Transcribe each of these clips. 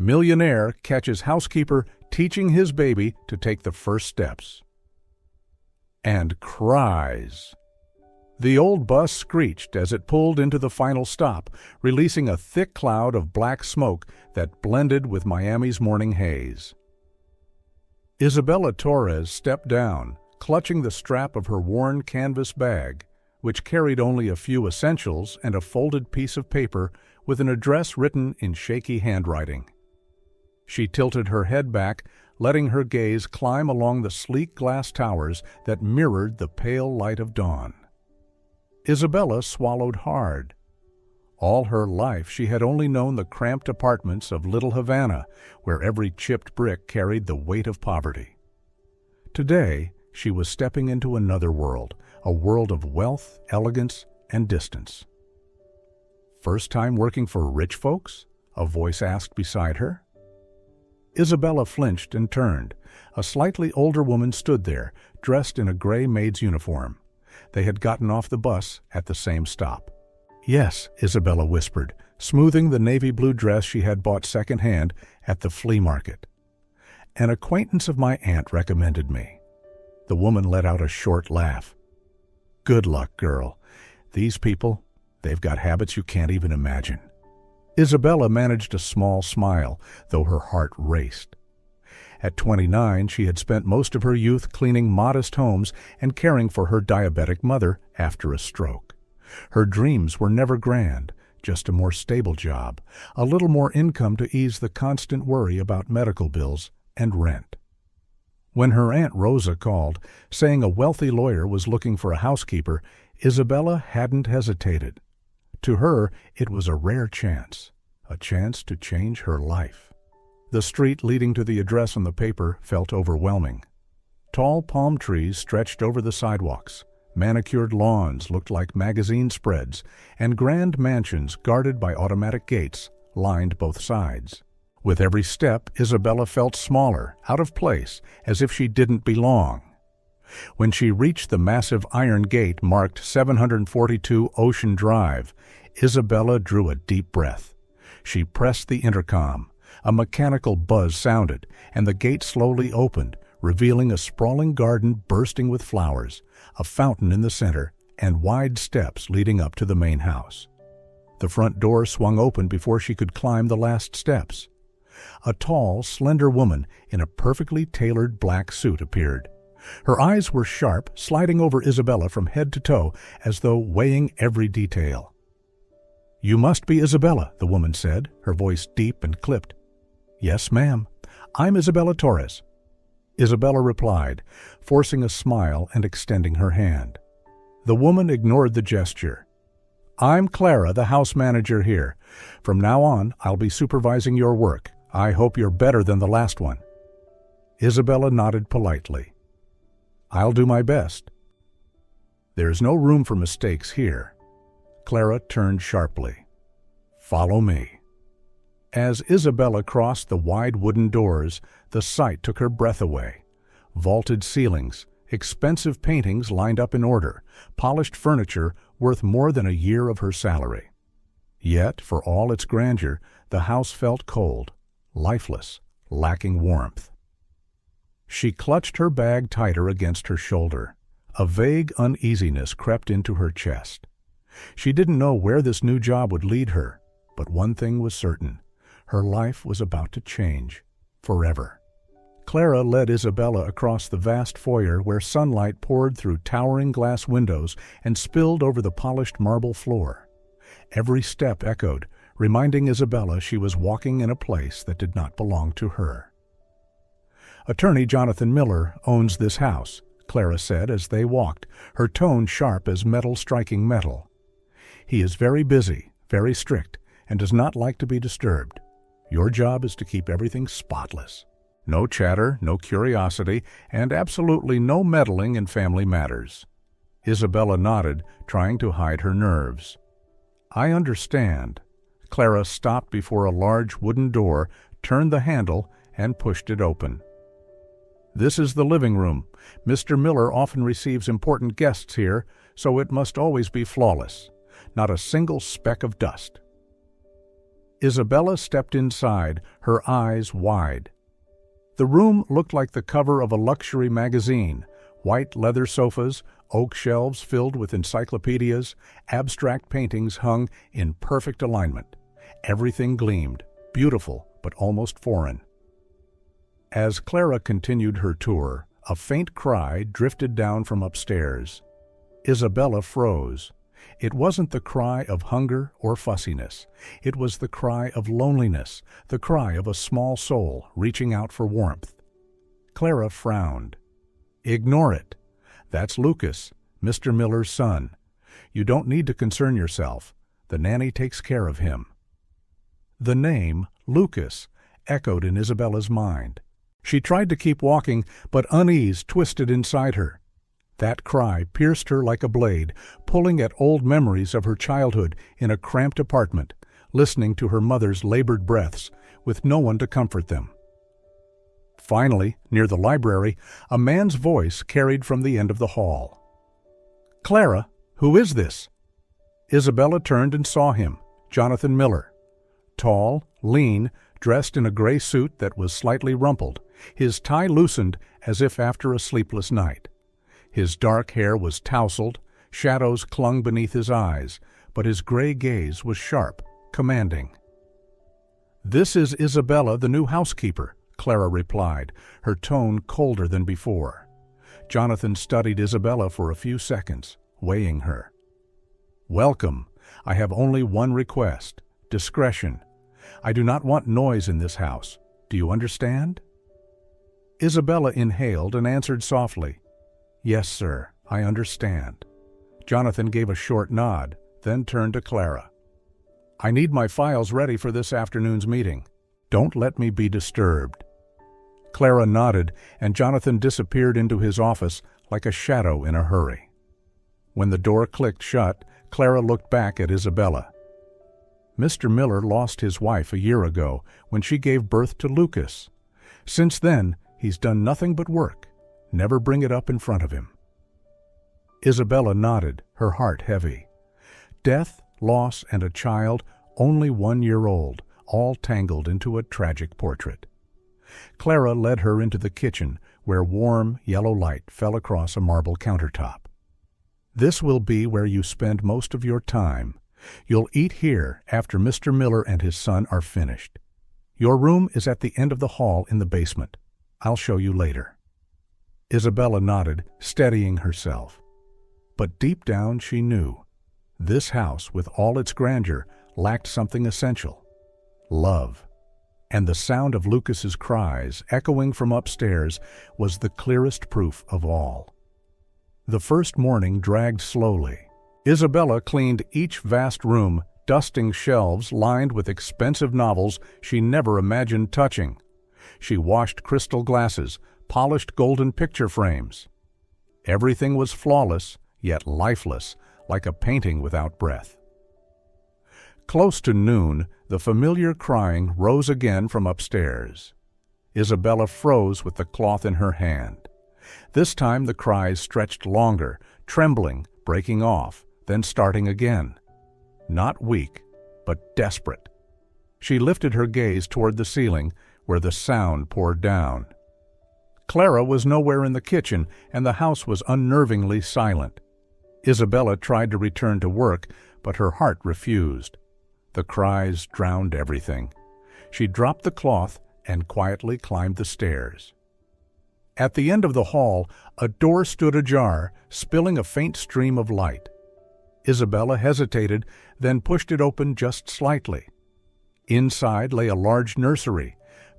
Millionaire catches housekeeper teaching his baby to take the first steps. And Cries. The old bus screeched as it pulled into the final stop, releasing a thick cloud of black smoke that blended with Miami's morning haze. Isabella Torres stepped down, clutching the strap of her worn canvas bag, which carried only a few essentials and a folded piece of paper with an address written in shaky handwriting. She tilted her head back, letting her gaze climb along the sleek glass towers that mirrored the pale light of dawn. Isabella swallowed hard. All her life she had only known the cramped apartments of Little Havana, where every chipped brick carried the weight of poverty. Today, she was stepping into another world, a world of wealth, elegance, and distance. "First time working for rich folks?" a voice asked beside her. Isabella flinched and turned. A slightly older woman stood there, dressed in a gray maid's uniform. They had gotten off the bus at the same stop. "Yes," Isabella whispered, smoothing the navy blue dress she had bought secondhand at the flea market. "An acquaintance of my aunt recommended me." The woman let out a short laugh. "Good luck, girl. These people, they've got habits you can't even imagine." Isabella managed a small smile, though her heart raced. At 29, she had spent most of her youth cleaning modest homes and caring for her diabetic mother after a stroke. Her dreams were never grand, just a more stable job, a little more income to ease the constant worry about medical bills and rent. When her Aunt Rosa called, saying a wealthy lawyer was looking for a housekeeper, Isabella hadn't hesitated. To her, it was a rare chance, a chance to change her life. The street leading to the address on the paper felt overwhelming. Tall palm trees stretched over the sidewalks, manicured lawns looked like magazine spreads, and grand mansions guarded by automatic gates lined both sides. With every step, Isabella felt smaller, out of place, as if she didn't belong. When she reached the massive iron gate marked 742 Ocean Drive, Isabella drew a deep breath. She pressed the intercom. A mechanical buzz sounded, and the gate slowly opened, revealing a sprawling garden bursting with flowers, a fountain in the center, and wide steps leading up to the main house. The front door swung open before she could climb the last steps. A tall, slender woman in a perfectly tailored black suit appeared. Her eyes were sharp, sliding over Isabella from head to toe, as though weighing every detail. "You must be Isabella," the woman said, her voice deep and clipped. "Yes, ma'am. I'm Isabella Torres." Isabella replied, forcing a smile and extending her hand. The woman ignored the gesture. "I'm Clara, the house manager here. From now on, I'll be supervising your work. I hope you're better than the last one." Isabella nodded politely. "I'll do my best." "There's no room for mistakes here." Clara turned sharply. "Follow me." As Isabella crossed the wide wooden doors, the sight took her breath away. Vaulted ceilings, expensive paintings lined up in order, polished furniture worth more than a year of her salary. Yet, for all its grandeur, the house felt cold, lifeless, lacking warmth. She clutched her bag tighter against her shoulder. A vague uneasiness crept into her chest. She didn't know where this new job would lead her, but one thing was certain. Her life was about to change, forever. Clara led Isabella across the vast foyer where sunlight poured through towering glass windows and spilled over the polished marble floor. Every step echoed, reminding Isabella she was walking in a place that did not belong to her. "Attorney Jonathan Miller owns this house," Clara said as they walked, her tone sharp as metal striking metal. "He is very busy, very strict, and does not like to be disturbed. Your job is to keep everything spotless. No chatter, no curiosity, and absolutely no meddling in family matters." Isabella nodded, trying to hide her nerves. "I understand." Clara stopped before a large wooden door, turned the handle, and pushed it open. "This is the living room. Mr. Miller often receives important guests here, so it must always be flawless. Not a single speck of dust." Isabella stepped inside, her eyes wide. The room looked like the cover of a luxury magazine: white leather sofas, oak shelves filled with encyclopedias, abstract paintings hung in perfect alignment. Everything gleamed, beautiful but almost foreign. As Clara continued her tour, a faint cry drifted down from upstairs. Isabella froze. It wasn't the cry of hunger or fussiness. It was the cry of loneliness, the cry of a small soul reaching out for warmth. Clara frowned. "Ignore it. That's Lucas, Mr. Miller's son. You don't need to concern yourself. The nanny takes care of him." The name, Lucas, echoed in Isabella's mind. She tried to keep walking, but unease twisted inside her. That cry pierced her like a blade, pulling at old memories of her childhood in a cramped apartment, listening to her mother's labored breaths, with no one to comfort them. Finally, near the library, a man's voice carried from the end of the hall. "Clara, who is this?" Isabella turned and saw him, Jonathan Miller. Tall, lean, dressed in a gray suit that was slightly rumpled, his tie loosened as if after a sleepless night. His dark hair was tousled, shadows clung beneath his eyes, but his gray gaze was sharp, commanding. "This is Isabella, the new housekeeper," Clara replied, her tone colder than before. Jonathan studied Isabella for a few seconds, weighing her. "Welcome. I have only one request: discretion. I do not want noise in this house. Do you understand?" Isabella inhaled and answered softly, "Yes, sir, I understand." Jonathan gave a short nod, then turned to Clara. "I need my files ready for this afternoon's meeting. Don't let me be disturbed." Clara nodded, and Jonathan disappeared into his office like a shadow in a hurry. When the door clicked shut, Clara looked back at Isabella. "Mr. Miller lost his wife a year ago when she gave birth to Lucas. Since then, he's done nothing but work. Never bring it up in front of him." Isabella nodded, her heart heavy. Death, loss, and a child, only 1 year old, all tangled into a tragic portrait. Clara led her into the kitchen, where warm, yellow light fell across a marble countertop. "This will be where you spend most of your time. You'll eat here after Mr. Miller and his son are finished. Your room is at the end of the hall in the basement. I'll show you later." Isabella nodded, steadying herself. But deep down she knew. This house, with all its grandeur, lacked something essential: love. And the sound of Lucas's cries, echoing from upstairs, was the clearest proof of all. The first morning dragged slowly. Isabella cleaned each vast room, dusting shelves lined with expensive novels she never imagined touching. She washed crystal glasses, polished golden picture frames. Everything was flawless, yet lifeless, like a painting without breath. Close to noon, the familiar crying rose again from upstairs. Isabella froze with the cloth in her hand. This time the cries stretched longer, trembling, breaking off, then starting again. Not weak, but desperate. She lifted her gaze toward the ceiling, where the sound poured down. Clara was nowhere in the kitchen, and the house was unnervingly silent. Isabella tried to return to work, but her heart refused. The cries drowned everything. She dropped the cloth and quietly climbed the stairs. At the end of the hall, a door stood ajar, spilling a faint stream of light. Isabella hesitated, then pushed it open just slightly. Inside lay a large nursery,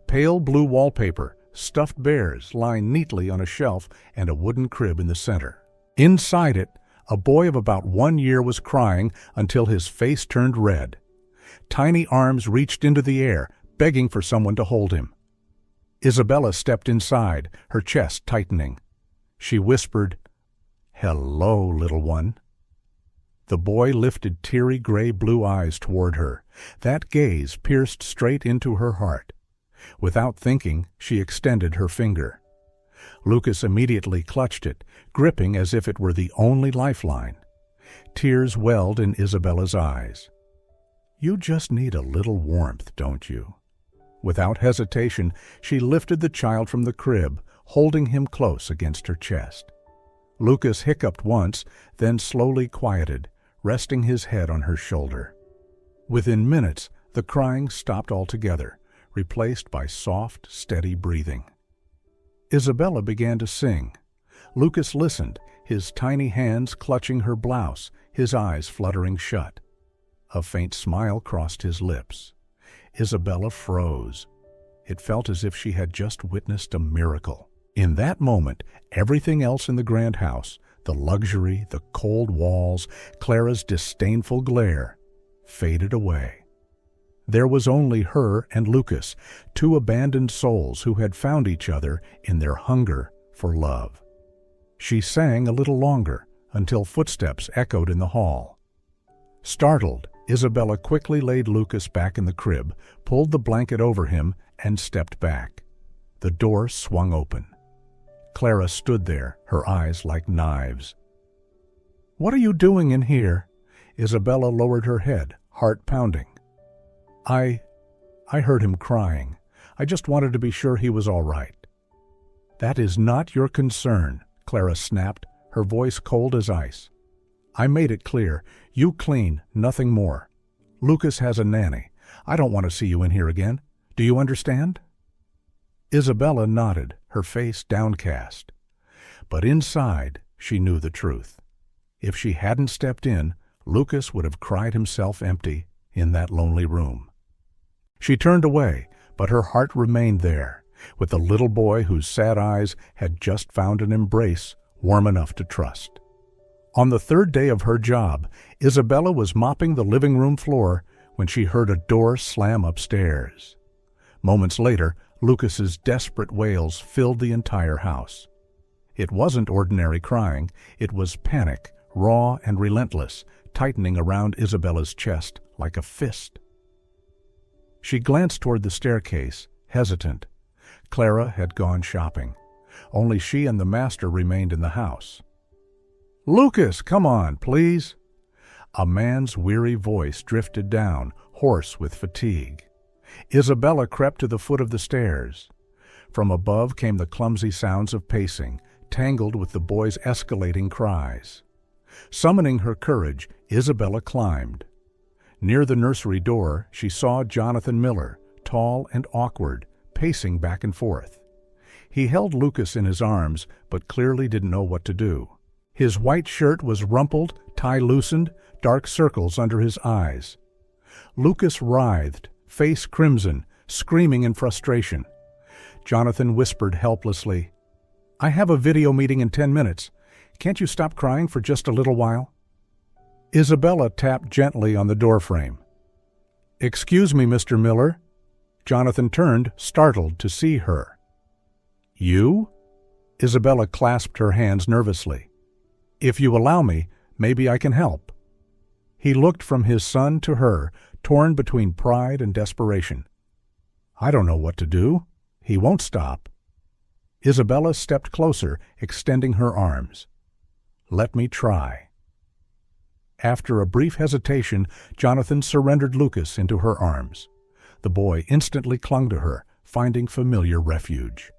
pale blue wallpaper, stuffed bears lying neatly on a shelf, and a wooden crib in the center. Inside it, a boy of about 1 year was crying until his face turned red. Tiny arms reached into the air, begging for someone to hold him. Isabella stepped inside, her chest tightening. She whispered, "Hello, little one." The boy lifted teary gray blue eyes toward her. That gaze pierced straight into her heart. Without thinking, she extended her finger. Lucas immediately clutched it, gripping as if it were the only lifeline. Tears welled in Isabella's eyes. You just need a little warmth, don't you?" Without hesitation, she lifted the child from the crib, holding him close against her chest. Lucas hiccuped once, then slowly quieted, resting his head on her shoulder. Within minutes, the crying stopped altogether, replaced by soft, steady breathing. Isabella began to sing. Lucas listened, his tiny hands clutching her blouse, his eyes fluttering shut. A faint smile crossed his lips. Isabella froze. It felt as if she had just witnessed a miracle. In that moment, everything else in the grand house, the luxury, the cold walls, Clara's disdainful glare, faded away. There was only her and Lucas, two abandoned souls who had found each other in their hunger for love. She sang a little longer, until footsteps echoed in the hall. Startled, Isabella quickly laid Lucas back in the crib, pulled the blanket over him, and stepped back. The door swung open. Clara stood there, her eyes like knives. "What are you doing in here?" Isabella lowered her head, heart pounding. I heard him crying. I just wanted to be sure he was all right." "That is not your concern," Clara snapped, her voice cold as ice. "I made it clear. You clean, nothing more. Lucas has a nanny. I don't want to see you in here again. Do you understand?" Isabella nodded, her face downcast. But inside, she knew the truth. If she hadn't stepped in, Lucas would have cried himself empty in that lonely room. She turned away, but her heart remained there, with the little boy whose sad eyes had just found an embrace warm enough to trust. On the third day of her job, Isabella was mopping the living room floor when she heard a door slam upstairs. Moments later, Lucas's desperate wails filled the entire house. It wasn't ordinary crying, it was panic, raw and relentless, tightening around Isabella's chest like a fist. She glanced toward the staircase, hesitant. Clara had gone shopping. Only she and the master remained in the house. "Lucas, come on, please." A man's weary voice drifted down, hoarse with fatigue. Isabella crept to the foot of the stairs. From above came the clumsy sounds of pacing, tangled with the boy's escalating cries. Summoning her courage, Isabella climbed. Near the nursery door, she saw Jonathan Miller, tall and awkward, pacing back and forth. He held Lucas in his arms, but clearly didn't know what to do. His white shirt was rumpled, tie loosened, dark circles under his eyes. Lucas writhed, face crimson, screaming in frustration. Jonathan whispered helplessly, "I have a video meeting in 10 minutes. Can't you stop crying for just a little while?" Isabella tapped gently on the doorframe. "Excuse me, Mr. Miller." Jonathan turned, startled to see her. "You?" Isabella clasped her hands nervously. "If you allow me, maybe I can help." He looked from his son to her, torn between pride and desperation. "I don't know what to do. He won't stop." Isabella stepped closer, extending her arms. "Let me try." After a brief hesitation, Jonathan surrendered Lucas into her arms. The boy instantly clung to her, finding familiar refuge.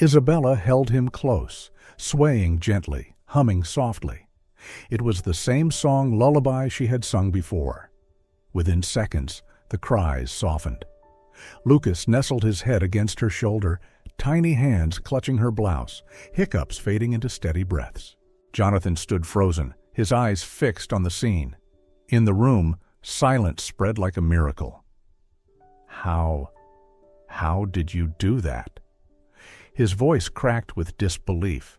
Isabella held him close, swaying gently, humming softly. It was the same song lullaby she had sung before. Within seconds, the cries softened. Lucas nestled his head against her shoulder, tiny hands clutching her blouse, hiccups fading into steady breaths. Jonathan stood frozen, his eyes fixed on the scene. In the room, silence spread like a miracle. How did you do that?" His voice cracked with disbelief.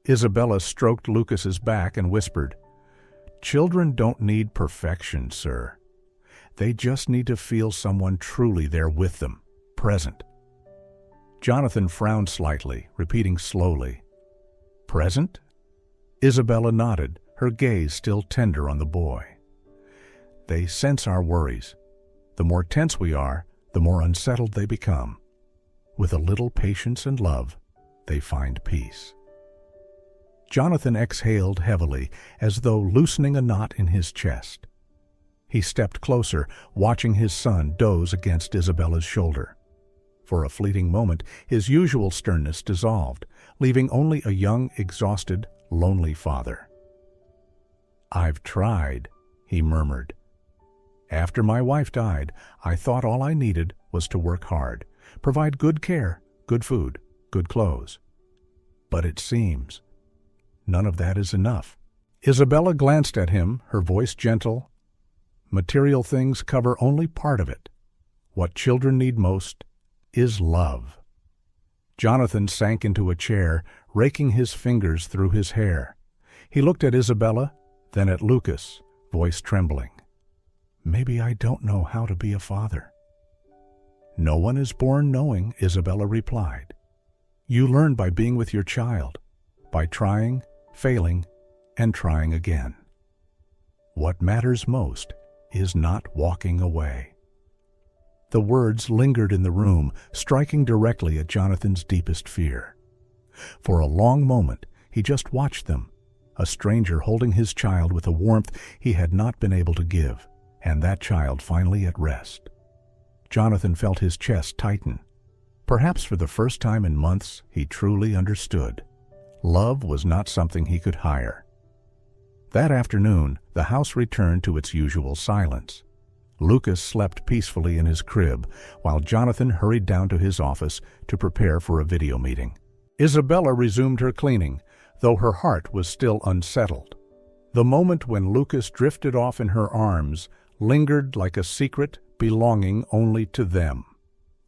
Isabella stroked Lucas's back and whispered, "Children don't need perfection, sir. They just need to feel someone truly there with them, present." Jonathan frowned slightly, repeating slowly, "Present?" Isabella nodded, her gaze still tender on the boy. "They sense our worries. The more tense we are, the more unsettled they become. With a little patience and love, they find peace." Jonathan exhaled heavily, as though loosening a knot in his chest. He stepped closer, watching his son doze against Isabella's shoulder. For a fleeting moment, his usual sternness dissolved, leaving only a young, exhausted, lonely father. "I've tried," he murmured. "After my wife died, I thought all I needed was to work hard, provide good care, good food, good clothes. But it seems none of that is enough." Isabella glanced at him, her voice gentle. "Material things cover only part of it. What children need most is love." Jonathan sank into a chair, raking his fingers through his hair. He looked at Isabella, then at Lucas, voice trembling. "Maybe I don't know how to be a father." "No one is born knowing," Isabella replied. "You learn by being with your child, by trying, failing, and trying again. What matters most is not walking away." The words lingered in the room, striking directly at Jonathan's deepest fear. For a long moment, he just watched them, a stranger holding his child with a warmth he had not been able to give, and that child finally at rest. Jonathan felt his chest tighten. Perhaps for the first time in months, he truly understood. Love was not something he could hire. That afternoon, the house returned to its usual silence. Lucas slept peacefully in his crib, while Jonathan hurried down to his office to prepare for a video meeting. Isabella resumed her cleaning, though her heart was still unsettled. The moment when Lucas drifted off in her arms lingered like a secret belonging only to them.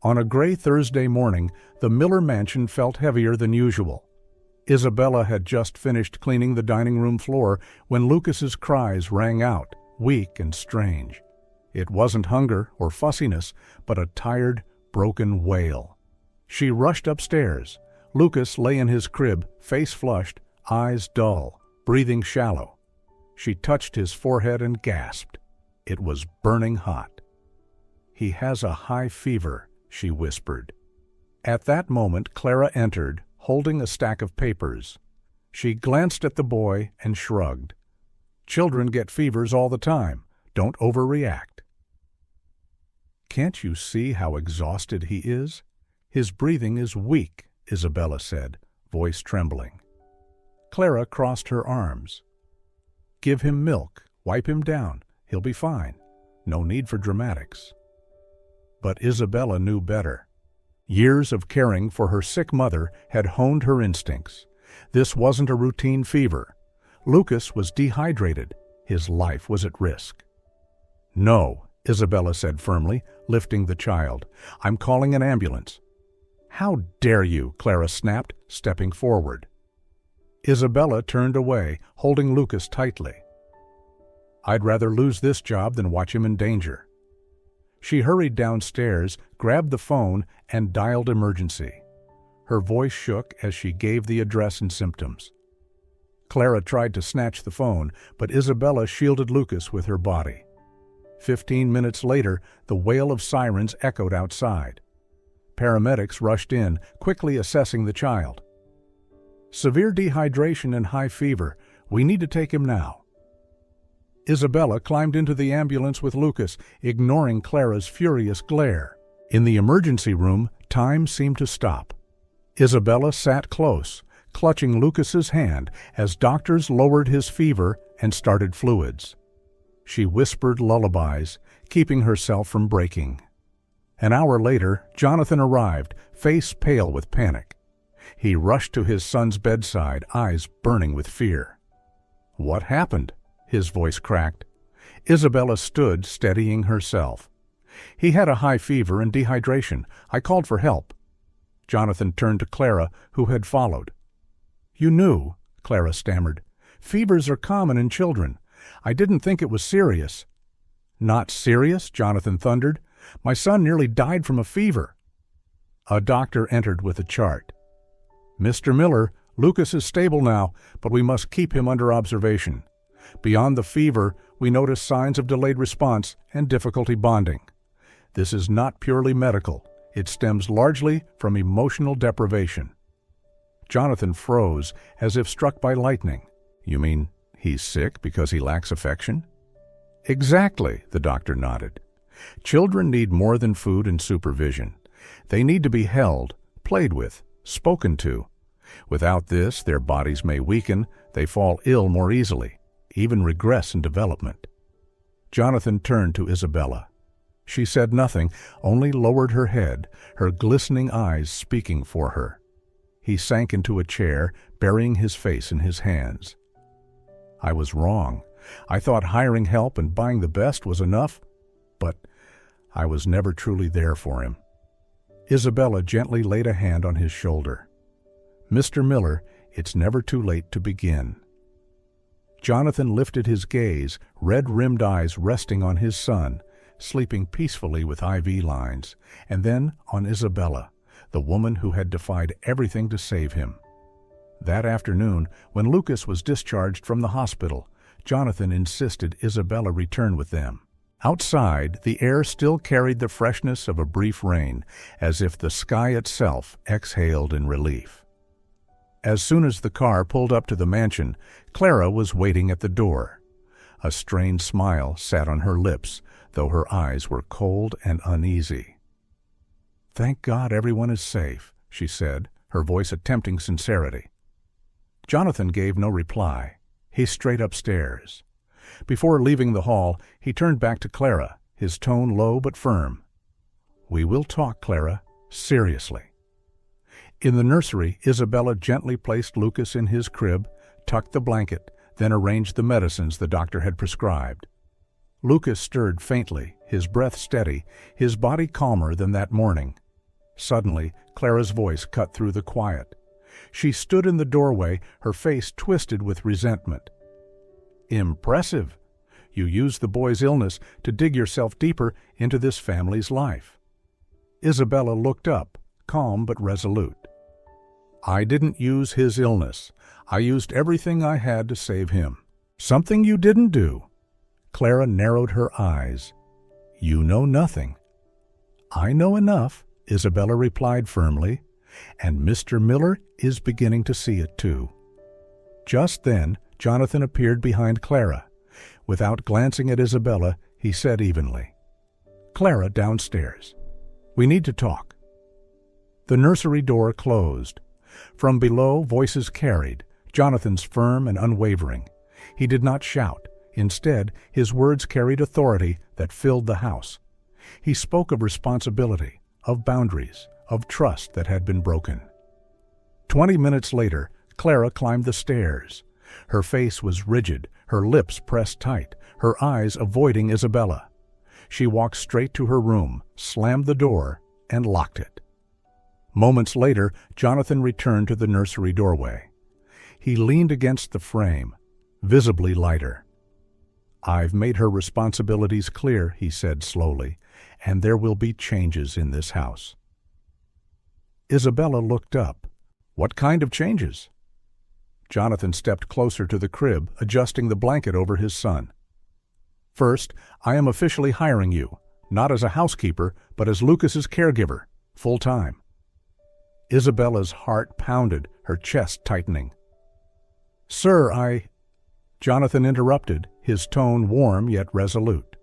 On a gray Thursday morning, the Miller mansion felt heavier than usual. Isabella had just finished cleaning the dining room floor when Lucas's cries rang out, weak and strange. It wasn't hunger or fussiness, but a tired, broken wail. She rushed upstairs. Lucas lay in his crib, face flushed, eyes dull, breathing shallow. She touched his forehead and gasped. It was burning hot. "He has a high fever," she whispered. At that moment, Clara entered, holding a stack of papers. She glanced at the boy and shrugged. "Children get fevers all the time. Don't overreact." "Can't you see how exhausted he is? His breathing is weak," Isabella said, voice trembling. Clara crossed her arms. "Give him milk, wipe him down. He'll be fine. No need for dramatics." But Isabella knew better. Years of caring for her sick mother had honed her instincts. This wasn't a routine fever. Lucas was dehydrated. His life was at risk. "No," Isabella said firmly, lifting the child. "I'm calling an ambulance." "How dare you?" Clara snapped, stepping forward. Isabella turned away, holding Lucas tightly. "I'd rather lose this job than watch him in danger." She hurried downstairs, grabbed the phone, and dialed emergency. Her voice shook as she gave the address and symptoms. Clara tried to snatch the phone, but Isabella shielded Lucas with her body. 15 minutes later, the wail of sirens echoed outside. Paramedics rushed in, quickly assessing the child. "Severe dehydration and high fever. We need to take him now." Isabella climbed into the ambulance with Lucas, ignoring Clara's furious glare. In the emergency room, time seemed to stop. Isabella sat close, clutching Lucas's hand as doctors lowered his fever and started fluids. She whispered lullabies, keeping herself from breaking. An hour later, Jonathan arrived, face pale with panic. He rushed to his son's bedside, eyes burning with fear. "What happened?" His voice cracked. Isabella stood, steadying herself. "He had a high fever and dehydration. I called for help." Jonathan turned to Clara, who had followed. "You knew," Clara stammered. "Fevers are common in children. I didn't think it was serious." "Not serious?" Jonathan thundered. "My son nearly died from a fever." A doctor entered with a chart. "Mr. Miller, Lucas is stable now, but we must keep him under observation. Beyond the fever, we notice signs of delayed response and difficulty bonding. This is not purely medical. It stems largely from emotional deprivation." Jonathan froze, as if struck by lightning. "You mean he's sick because he lacks affection?" Exactly, the doctor nodded. Children need more than food and supervision. They need to be held, played with, spoken to. Without this, their bodies may weaken, they fall ill more easily, even regress in development. Jonathan turned to Isabella. She said nothing, only lowered her head, her glistening eyes speaking for her. He sank into a chair, burying his face in his hands. I was wrong. I thought hiring help and buying the best was enough, but I was never truly there for him. Isabella gently laid a hand on his shoulder. Mr. Miller, it's never too late to begin. Jonathan lifted his gaze, red-rimmed eyes resting on his son, sleeping peacefully with IV lines, and then on Isabella, the woman who had defied everything to save him. That afternoon, when Lucas was discharged from the hospital, Jonathan insisted Isabella return with them. Outside, the air still carried the freshness of a brief rain, as if the sky itself exhaled in relief. As soon as the car pulled up to the mansion, Clara was waiting at the door. A strained smile sat on her lips, though her eyes were cold and uneasy. "Thank God everyone is safe," she said, her voice attempting sincerity. Jonathan gave no reply. He strayed upstairs. Before leaving the hall, he turned back to Clara, his tone low but firm. "We will talk, Clara, seriously." In the nursery, Isabella gently placed Lucas in his crib, tucked the blanket, then arranged the medicines the doctor had prescribed. Lucas stirred faintly, his breath steady, his body calmer than that morning. Suddenly, Clara's voice cut through the quiet. She stood in the doorway, her face twisted with resentment. "Impressive! You used the boy's illness to dig yourself deeper into this family's life." Isabella looked up, calm but resolute. "I didn't use his illness. I used everything I had to save him." "Something you didn't do." Clara narrowed her eyes. "You know nothing." "I know enough," Isabella replied firmly, "and Mr. Miller is beginning to see it too." Just then, Jonathan appeared behind Clara. Without glancing at Isabella, he said evenly, "Clara, downstairs. We need to talk." The nursery door closed. From below, voices carried, Jonathan's firm and unwavering. He did not shout. Instead, his words carried authority that filled the house. He spoke of responsibility, of boundaries, of trust that had been broken. 20 minutes later, Clara climbed the stairs. Her face was rigid, her lips pressed tight, her eyes avoiding Isabella. She walked straight to her room, slammed the door, and locked it. Moments later, Jonathan returned to the nursery doorway. He leaned against the frame, visibly lighter. "I've made her responsibilities clear," he said slowly, "and there will be changes in this house." Isabella looked up. "What kind of changes?" Jonathan stepped closer to the crib, adjusting the blanket over his son. "First, I am officially hiring you, not as a housekeeper, but as Lucas's caregiver, full-time." Isabella's heart pounded, her chest tightening. "Sir, Jonathan interrupted, his tone warm yet resolute.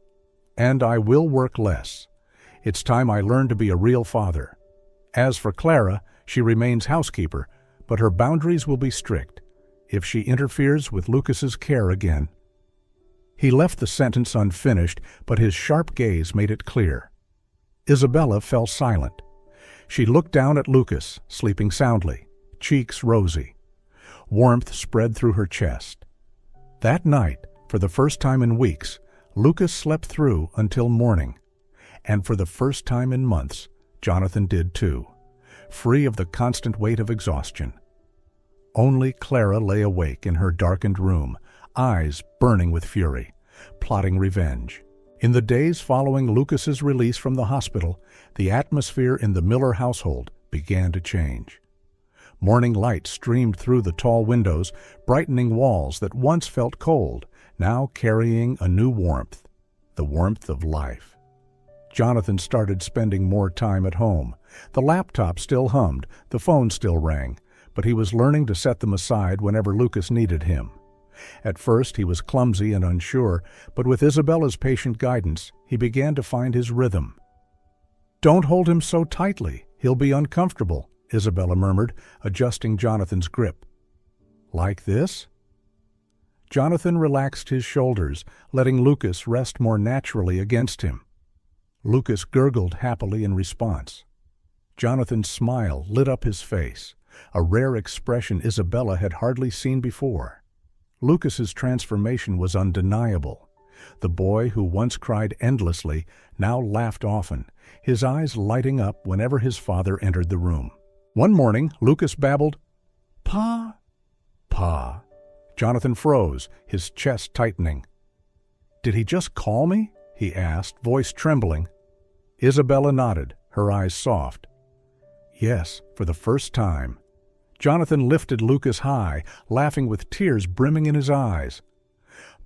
"And I will work less. It's time I learned to be a real father. As for Clara, she remains housekeeper, but her boundaries will be strict. If she interferes with Lucas's care again—" He left the sentence unfinished, but his sharp gaze made it clear. Isabella fell silent. She looked down at Lucas, sleeping soundly, cheeks rosy. Warmth spread through her chest. That night, for the first time in weeks, Lucas slept through until morning. And for the first time in months, Jonathan did too, free of the constant weight of exhaustion. Only Clara lay awake in her darkened room, eyes burning with fury, plotting revenge. In the days following Lucas's release from the hospital, the atmosphere in the Miller household began to change. Morning light streamed through the tall windows, brightening walls that once felt cold, now carrying a new warmth, the warmth of life. Jonathan started spending more time at home. The laptop still hummed, the phone still rang, but he was learning to set them aside whenever Lucas needed him. At first he was clumsy and unsure, but with Isabella's patient guidance, he began to find his rhythm. "Don't hold him so tightly. He'll be uncomfortable," Isabella murmured, adjusting Jonathan's grip. "Like this?" Jonathan relaxed his shoulders, letting Lucas rest more naturally against him. Lucas gurgled happily in response. Jonathan's smile lit up his face, a rare expression Isabella had hardly seen before. Lucas's transformation was undeniable. The boy who once cried endlessly now laughed often, his eyes lighting up whenever his father entered the room. One morning, Lucas babbled, "Pa, Pa." Jonathan froze, his chest tightening. "Did he just call me?" he asked, voice trembling. Isabella nodded, her eyes soft. "Yes, for the first time." Jonathan lifted Lucas high, laughing with tears brimming in his eyes.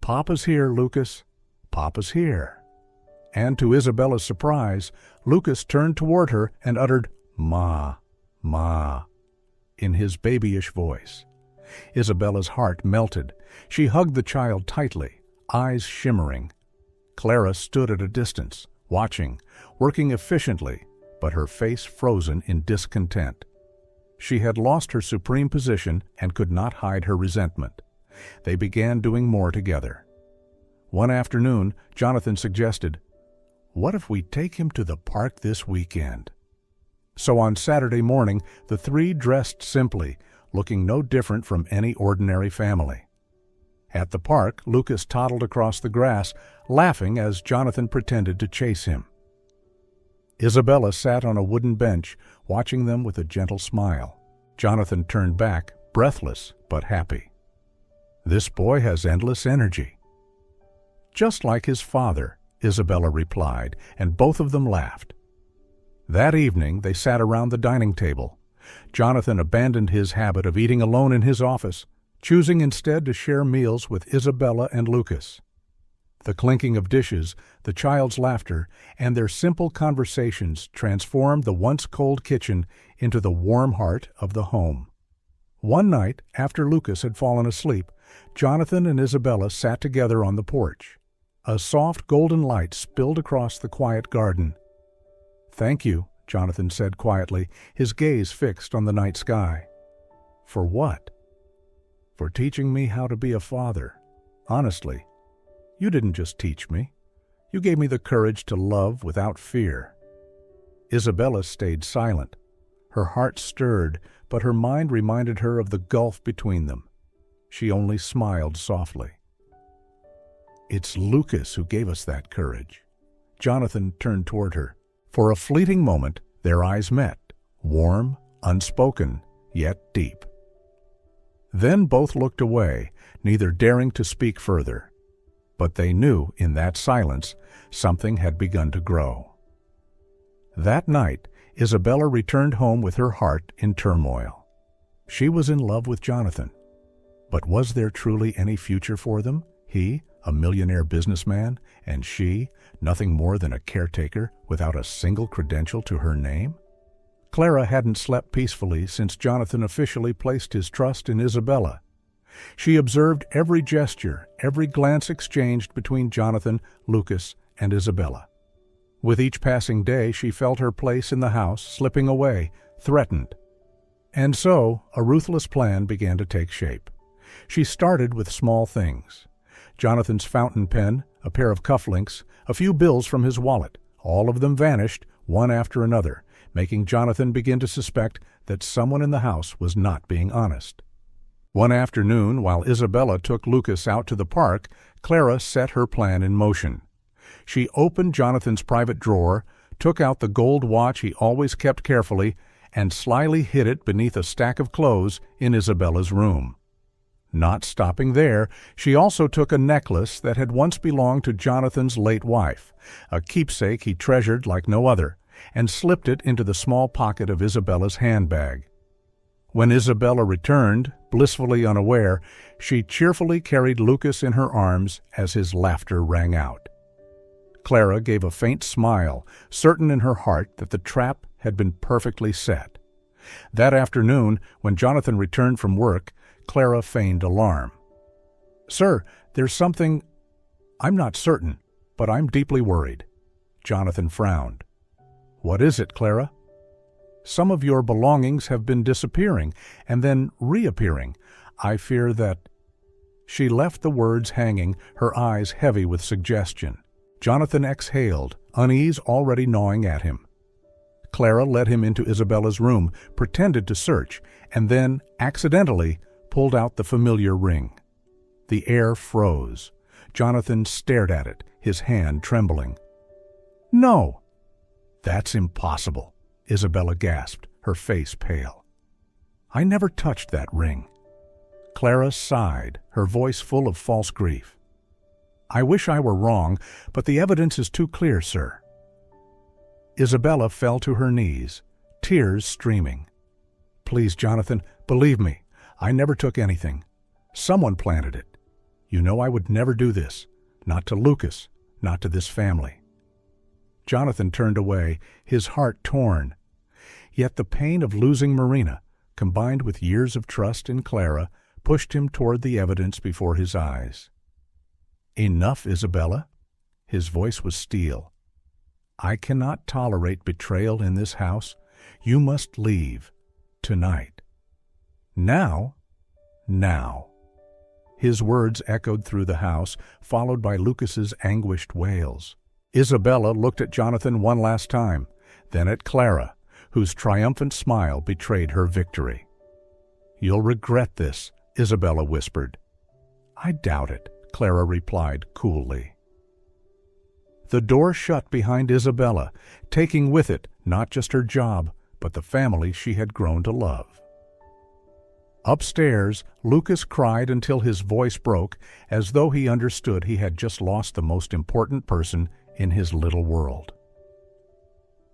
"Papa's here, Lucas. Papa's here." And to Isabella's surprise, Lucas turned toward her and uttered, "Ma, Ma," in his babyish voice. Isabella's heart melted. She hugged the child tightly, eyes shimmering. Clara stood at a distance, watching, working efficiently, but her face frozen in discontent. She had lost her supreme position and could not hide her resentment. They began doing more together. One afternoon, Jonathan suggested, "What if we take him to the park this weekend?" So on Saturday morning, the three dressed simply, looking no different from any ordinary family. At the park, Lucas toddled across the grass, laughing as Jonathan pretended to chase him. Isabella sat on a wooden bench, watching them with a gentle smile. Jonathan turned back, breathless but happy. "This boy has endless energy." "Just like his father," Isabella replied, and both of them laughed. That evening they sat around the dining table. Jonathan abandoned his habit of eating alone in his office, choosing instead to share meals with Isabella and Lucas. The clinking of dishes, the child's laughter, and their simple conversations transformed the once cold kitchen into the warm heart of the home. One night, after Lucas had fallen asleep, Jonathan and Isabella sat together on the porch. A soft golden light spilled across the quiet garden. "Thank you," Jonathan said quietly, his gaze fixed on the night sky. "For what?" "For teaching me how to be a father. Honestly, you didn't just teach me. You gave me the courage to love without fear." Isabella stayed silent. Her heart stirred, but her mind reminded her of the gulf between them. She only smiled softly. "It's Lucas who gave us that courage." Jonathan turned toward her. For a fleeting moment, their eyes met, warm, unspoken, yet deep. Then both looked away, neither daring to speak further. But they knew in that silence something had begun to grow. That night, Isabella returned home with her heart in turmoil. She was in love with Jonathan. But was there truly any future for them? He, a millionaire businessman, and she, nothing more than a caretaker without a single credential to her name? Clara hadn't slept peacefully since Jonathan officially placed his trust in Isabella. She observed every gesture, every glance exchanged between Jonathan, Lucas, and Isabella. With each passing day, she felt her place in the house slipping away, threatened. And so, a ruthless plan began to take shape. She started with small things. Jonathan's fountain pen, a pair of cufflinks, a few bills from his wallet. All of them vanished, one after another, making Jonathan begin to suspect that someone in the house was not being honest. One afternoon, while Isabella took Lucas out to the park, Clara set her plan in motion. She opened Jonathan's private drawer, took out the gold watch he always kept carefully, and slyly hid it beneath a stack of clothes in Isabella's room. Not stopping there, she also took a necklace that had once belonged to Jonathan's late wife, a keepsake he treasured like no other, and slipped it into the small pocket of Isabella's handbag. When Isabella returned, blissfully unaware, she cheerfully carried Lucas in her arms as his laughter rang out. Clara gave a faint smile, certain in her heart that the trap had been perfectly set. That afternoon, when Jonathan returned from work, Clara feigned alarm. Sir, there's something. I'm not certain, but I'm deeply worried. Jonathan frowned. What is it, Clara? Some of your belongings have been disappearing and then reappearing. I fear that... She left the words hanging, her eyes heavy with suggestion. Jonathan exhaled, unease already gnawing at him. Clara led him into Isabella's room, pretended to search, and then, accidentally, pulled out the familiar ring. The air froze. Jonathan stared at it, his hand trembling. No! That's impossible, Isabella gasped, her face pale. I never touched that ring. Clara sighed, her voice full of false grief. I wish I were wrong, but the evidence is too clear, sir. Isabella fell to her knees, tears streaming. Please, Jonathan, believe me, I never took anything. Someone planted it. You know I would never do this, not to Lucas, not to this family. Jonathan turned away, his heart torn. Yet the pain of losing Marina, combined with years of trust in Clara, pushed him toward the evidence before his eyes. Enough, Isabella. His voice was steel. I cannot tolerate betrayal in this house. You must leave. Tonight. Now? Now. His words echoed through the house, followed by Lucas's anguished wails. Isabella looked at Jonathan one last time, then at Clara, whose triumphant smile betrayed her victory. You'll regret this, Isabella whispered. I doubt it, Clara replied coolly. The door shut behind Isabella, taking with it not just her job, but the family she had grown to love. Upstairs, Lucas cried until his voice broke, as though he understood he had just lost the most important person in his little world.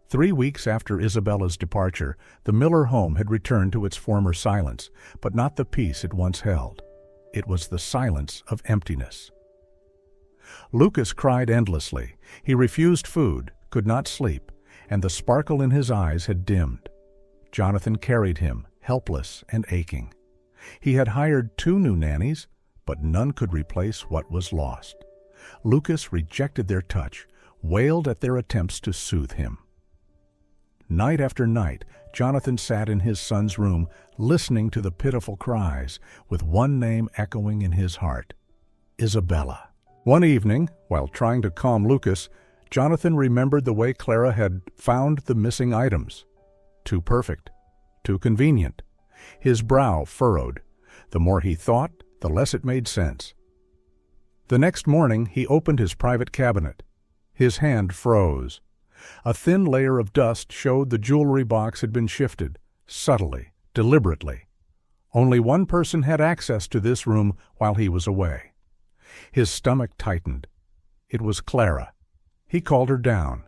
3 weeks after Isabella's departure, the Miller home had returned to its former silence, but not the peace it once held. It was the silence of emptiness. Lucas cried endlessly. He refused food, could not sleep, and the sparkle in his eyes had dimmed. Jonathan carried him, helpless and aching. He had hired 2 new nannies, but none could replace what was lost. Lucas rejected their touch, wailed at their attempts to soothe him. Night after night, Jonathan sat in his son's room, listening to the pitiful cries, with one name echoing in his heart: Isabella. One evening, while trying to calm Lucas, Jonathan remembered the way Clara had found the missing items. Too perfect, too convenient. His brow furrowed. The more he thought, the less it made sense. The next morning, he opened his private cabinet. His hand froze. A thin layer of dust showed the jewelry box had been shifted, subtly, deliberately. Only one person had access to this room while he was away. His stomach tightened. It was Clara. He called her down.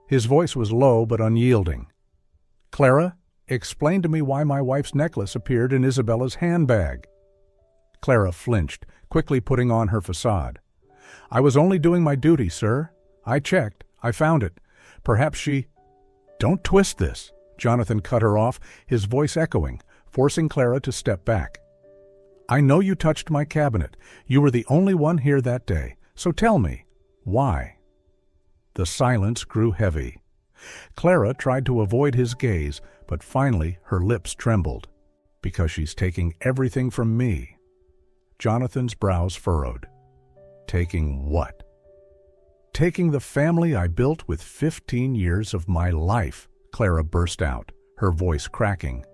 His voice was low but unyielding. Clara, explain to me why my wife's necklace appeared in Isabella's handbag. Clara flinched, quickly putting on her facade. I was only doing my duty, sir. I checked. I found it. Perhaps she... Don't twist this. Jonathan cut her off, his voice echoing, forcing Clara to step back. I know you touched my cabinet. You were the only one here that day. So tell me, why? The silence grew heavy. Clara tried to avoid his gaze, but finally her lips trembled. Because she's taking everything from me. Jonathan's brows furrowed. Taking what? Taking the family I built with 15 years of my life, Clara burst out, her voice cracking.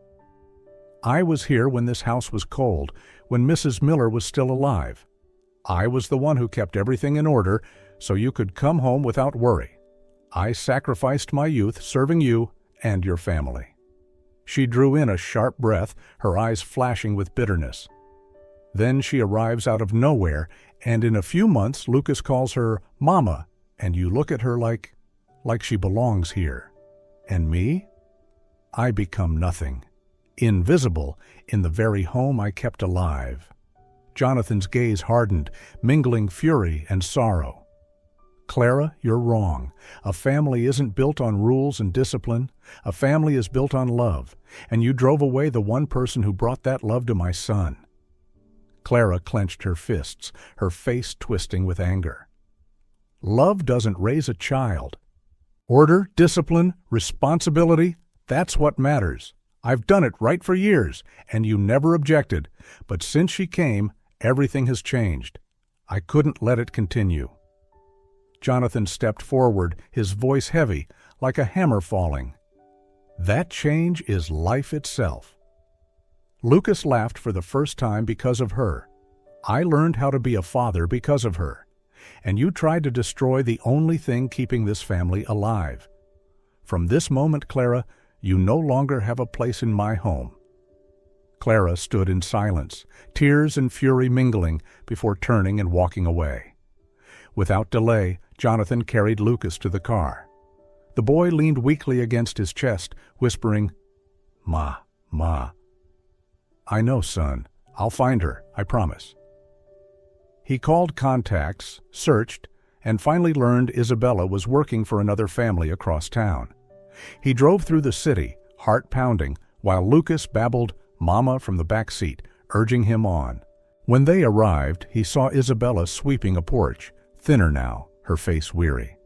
I was here when this house was cold, when Mrs. Miller was still alive. I was the one who kept everything in order, so you could come home without worry. I sacrificed my youth serving you and your family. She drew in a sharp breath, her eyes flashing with bitterness. Then she arrives out of nowhere, and in a few months Lucas calls her Mama, and you look at her like she belongs here. And me? I become nothing. Invisible in the very home I kept alive. Jonathan's gaze hardened, mingling fury and sorrow. Clara, you're wrong. A family isn't built on rules and discipline. A family is built on love, and you drove away the one person who brought that love to my son. Clara clenched her fists, her face twisting with anger. Love doesn't raise a child. Order, discipline, responsibility, that's what matters. I've done it right for years, and you never objected. But since she came, everything has changed. I couldn't let it continue. Jonathan stepped forward, his voice heavy, like a hammer falling. That change is life itself. Lucas laughed for the first time because of her. I learned how to be a father because of her. And you tried to destroy the only thing keeping this family alive. From this moment, Clara, you no longer have a place in my home. Clara stood in silence, tears and fury mingling, before turning and walking away. Without delay, Jonathan carried Lucas to the car. The boy leaned weakly against his chest, whispering, "Ma, Ma." "I know, son. I'll find her, I promise." He called contacts, searched, and finally learned Isabella was working for another family across town. He drove through the city, heart pounding, while Lucas babbled "Mama" from the back seat, urging him on. When they arrived, he saw Isabella sweeping a porch, thinner now, her face weary.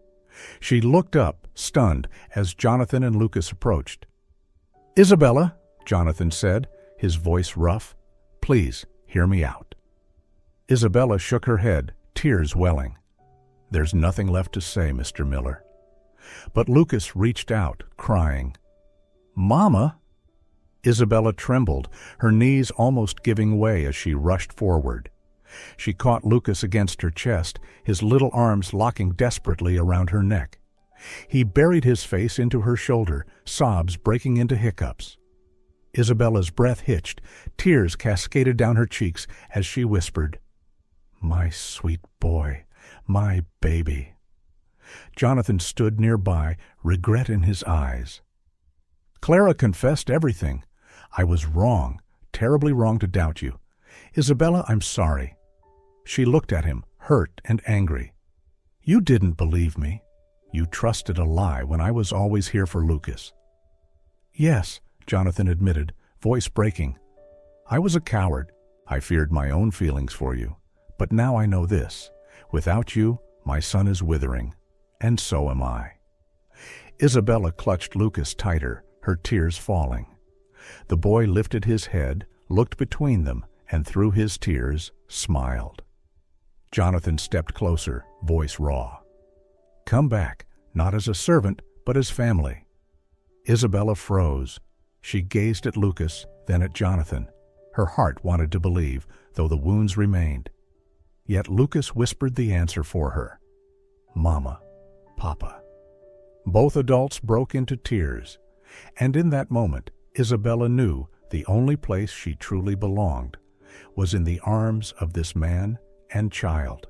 She looked up, stunned, as Jonathan and Lucas approached. "Isabella," Jonathan said, his voice rough, "please hear me out." Isabella shook her head, tears welling. "There's nothing left to say, Mr. Miller." But Lucas reached out, crying, "Mama!" Isabella trembled, her knees almost giving way as she rushed forward. She caught Lucas against her chest, his little arms locking desperately around her neck. He buried his face into her shoulder, sobs breaking into hiccups. Isabella's breath hitched, tears cascaded down her cheeks as she whispered, "My sweet boy, my baby." Jonathan stood nearby, regret in his eyes. "Clara confessed everything. I was wrong, terribly wrong to doubt you. Isabella, I'm sorry." She looked at him, hurt and angry. "You didn't believe me. You trusted a lie when I was always here for Lucas." "Yes," Jonathan admitted, voice breaking. "I was a coward. I feared my own feelings for you. But now I know this. Without you, my son is withering. And so am I." Isabella clutched Lucas tighter, her tears falling. The boy lifted his head, looked between them, and through his tears, smiled. Jonathan stepped closer, voice raw. "Come back, not as a servant, but as family." Isabella froze. She gazed at Lucas, then at Jonathan. Her heart wanted to believe, though the wounds remained. Yet Lucas whispered the answer for her. "Mama, Papa." Both adults broke into tears, and in that moment, Isabella knew the only place she truly belonged was in the arms of this man and child.